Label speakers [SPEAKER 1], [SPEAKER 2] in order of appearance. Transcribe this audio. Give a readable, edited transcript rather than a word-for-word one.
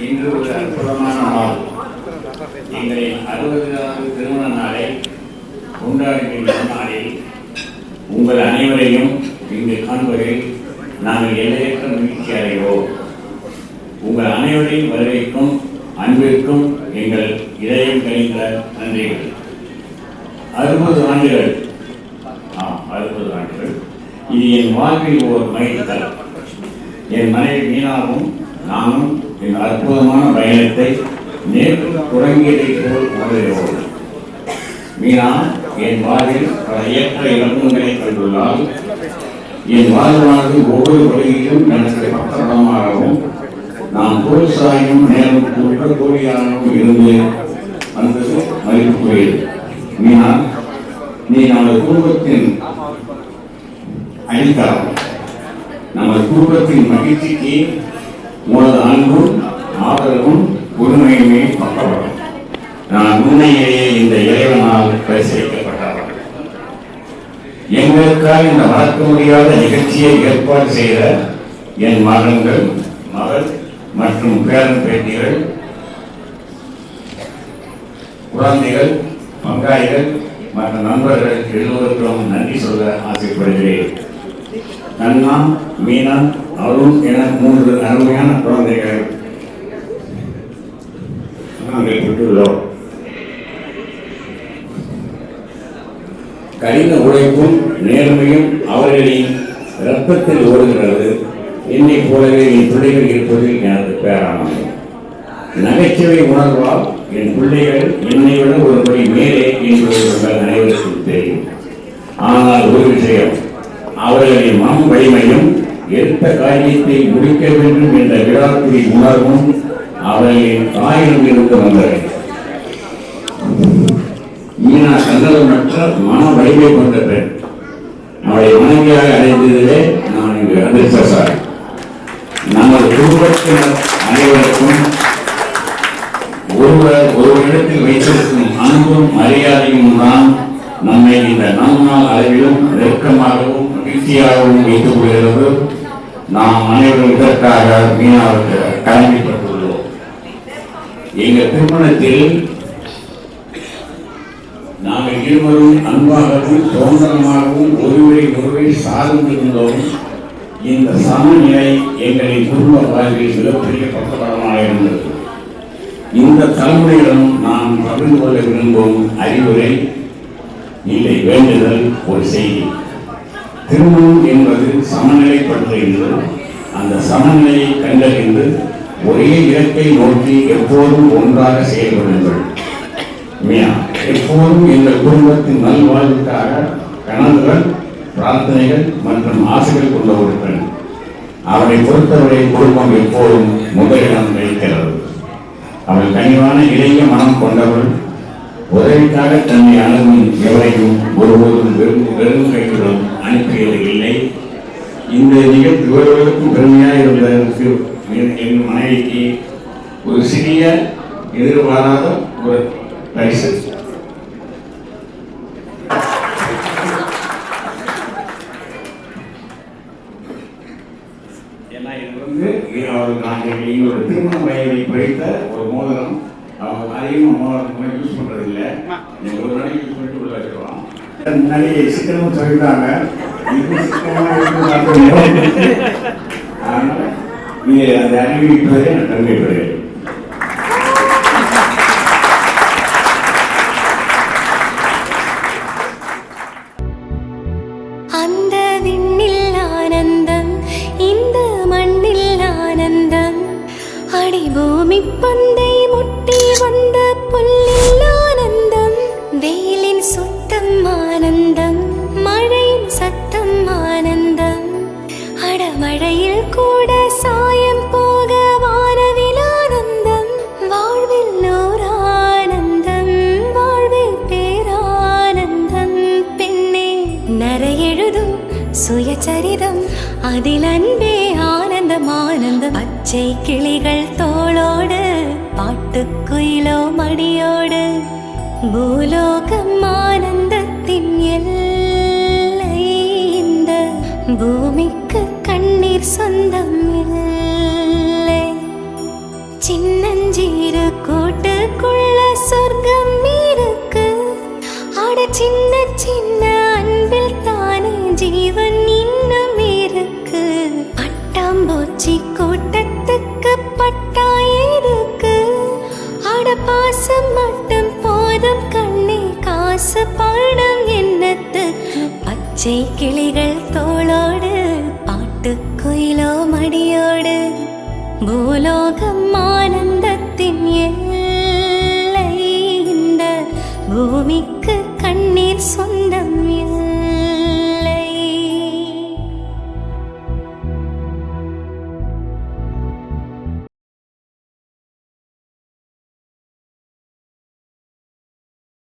[SPEAKER 1] இன்று ஒரு அற்புதமான நாள். எங்களின் 60வது திருமண நாளை கொண்டாடுகின்ற நாளில் உங்கள் அனைவரையும் இங்கு காண்பதில் நாங்கள் எல்லையற்ற மகிழ்ச்சி அடைகிறோம். உங்கள் அனைவரின் வருகைக்கும் அன்பிற்கும் எங்கள் இதயம் கணிந்த நன்றிகள். 60 ஆண்டுகள், 60 ஆண்டுகள். இது என் வாழ்வில் ஒரு மைல்கல். என் மனைவி மீனாவும் நானும் இந்த அற்புதமான பயணத்தை நேற்று தொடங்கியதை போல் உணர்கிறோம். மீனா என் வாழ்வில் பல ஏற்ற இலக்கங்களை கண்டுள்ளால் என் வாழ்வானது ஒவ்வொரு வழியிலும் எனக்கு பக்கமாகவும் நான் பொருள்சாயும் நேரம் கூடியாகவும் இருந்து வந்தது மதிப்புக்குரியது. மீனா, நீ நமது குடும்பத்தின் அடித்தளம். நமது குடும்பத்தின் மகிழ்ச்சிக்கு உனது அன்பும் ஆதரவும் உரிமையுமே பக்கபலம். நான் உண்மையிலேயே இந்த இறைவனால் பரிசீலிக்கப்பட்டவர். எங்களுக்காக இந்த மறக்க முடியாத நிகழ்ச்சியை ஏற்பாடு செய்த என் மகன்கள், மகள் மற்றும் பேரன் பேட்டிகள், குழந்தைகள், பங்காளிகள் மற்ற நண்பர்கள் எல்லோருக்கும் நன்றி சொல்ல ஆசைப்படுகிறேன். கண்ணா, மீனா, அருண் என 3 அருமையான குழந்தைகள் நாங்கள் பெற்றுள்ளோம். கடின உழைப்பும் நேர்மையும் அவர்களின் இரத்தத்தில் ஓடுகிறது. என்னை போலவே என் பிள்ளைகள் இருப்பதில் எனக்கு பேரானது. நகைச்சுவை உணர்வால் என் பிள்ளைகள் என்னை விட ஒருபடி மேலே என்பது அனைவருக்கும் தெரியும். ஆனால் ஒரு விஷயம், அவர்களின் மன வலிமையும் எடுத்த காரியத்தை முடிக்க வேண்டும் என்ற விழாக்குறி உணர்வும் அவர்களின் தாயிடம் இருந்து வந்தவை. மீனா சந்தனமற்ற மன வலிமை கொண்ட பெண். அவளை மனைவியாக அடைந்ததிலே நான் இங்கு அதிர்ஷ்டசாலி. நமது குடும்பத்தினர் அனைவருக்கும் ஒருவரிடத்தில் வைத்திருக்கும் அன்பும் மரியாதையும் தான் நம்மை இந்த நன்னாள் அளவிலும் நெருக்கமாகவும் மகிழ்ச்சியாகவும் வைத்துக் கொள்கிறது. நாம் அனைவரும் இதற்காக மீனாவுக்கு கடமைப்பட்டுள்ளோம். எங்கள் திருமணத்தில் நாங்கள் இருவரும் அன்பாகவும் சுதந்திரமாகவும் ஒருவரை சார்ந்திருந்தோம். இந்த சமநிலை எங்களின் குடும்ப வாழ்வில் மிகப்பெரிய பக்கபலமாக இருந்தது. இந்த தலைமுறையிடம் நான் பகிர்ந்து கொள்ள விரும்பும் அறிவுரை இல்லை, வேண்டுதல் ஒரு செய்தி. திருமணம் என்பது சமநிலைப்படுத்துகின்றது. அந்த சமநிலையை கண்டறிந்து ஒரே இலக்கை நோக்கி எப்போதும் ஒன்றாக செயல்படுங்கள். எப்போதும் எங்கள் குடும்பத்தின் நல்வாழ்வுக்காக கனவுகள், பிரார்த்தனைகள் மற்றும் ஆசைகள் கொண்ட ஒரு பெண். அவரை பொறுத்தவரை குடும்பம் எப்போதும் முதலிடம் வைக்கிறது. அவள் கனிவான இளைய மனம் கொண்டவள். உதவிக்காக தன்னை அணுகும் எவரையும் ஒருபோதும் வெறும் கைகளும் அனுப்பியது இல்லை. இந்த நிகழ்ச்சி ஒருவருக்கும் பெருமையாக இருந்த என் மனைவிக்கு ஒரு சிறிய எதிர்பாராத ஒரு பரிசு. ஏன்னா இது அவர்கள் ஒரு திருமண வயதை படித்த ஒரு மோதிரம். அவங்க அதிகமாக மோதிரம் யூஸ் பண்றது இல்லை. ஒரு நாளைக்கு யூஸ் பண்ணிட்டு உள்ள வச்சிருவாங்க. முன்னாடி சிக்கனமும் சொல்லிட்டாங்க. அதனால நீங்க அந்த அறிவிப்பதை நான் பெருமைப்படுகிறேன்.
[SPEAKER 2] அந்த விண்ணில் ஆனந்தம், இந்த மண்ணில் ஆனந்தம், அடிபூமி பந்தை முட்டி வந்த புல்லில் ஆனந்தம், வெயிலின் சுத்தம் ஆனந்தம், மழையின் சத்தம் ஆனந்தம், அடமழையில் கூட சாயம் போக வானவில் ஆனந்தம், வாழ்வில் ஓர் ஆனந்தம், வாழ்வில் பேரானந்தம். பெண்ணே நரையெழுதும் சுயச்சரிதம், அதில் அன்பே ஆனந்தம் ஆனந்தம். பச்சை கிளிகள் தோளோடு, பாட்டுக்குயிலோ மடியோடு, பூலோகம் ஆனந்தத்தின் எல்லை. இந்த பூமிக்கு கண்ணீர் சொந்தம் இல்லை. சின்னஞ்சீரு கூட்டுக்குள்ள சொர்க்கம் இருக்கு. அட சின்ன சின்ன அன்பில் தானே ஜீவன் இன்னும் இருக்கு. பட்டாம்பூச்சி கூட்டத்துக்கு பட்டா இருக்கு. அட பாசம் மட்டும் போதும் கண்ணே, காசு பாடம் என்னத்துக்கு. பச்சை கிளிகள் தோளோடு, பாட்டுக்குயிலோ மடியோடு, பூலோகம் ஆனந்தத்தின் எல்லை. இந்த பூமிக்கு கண்ணீர் சொந்தம் இல்லை.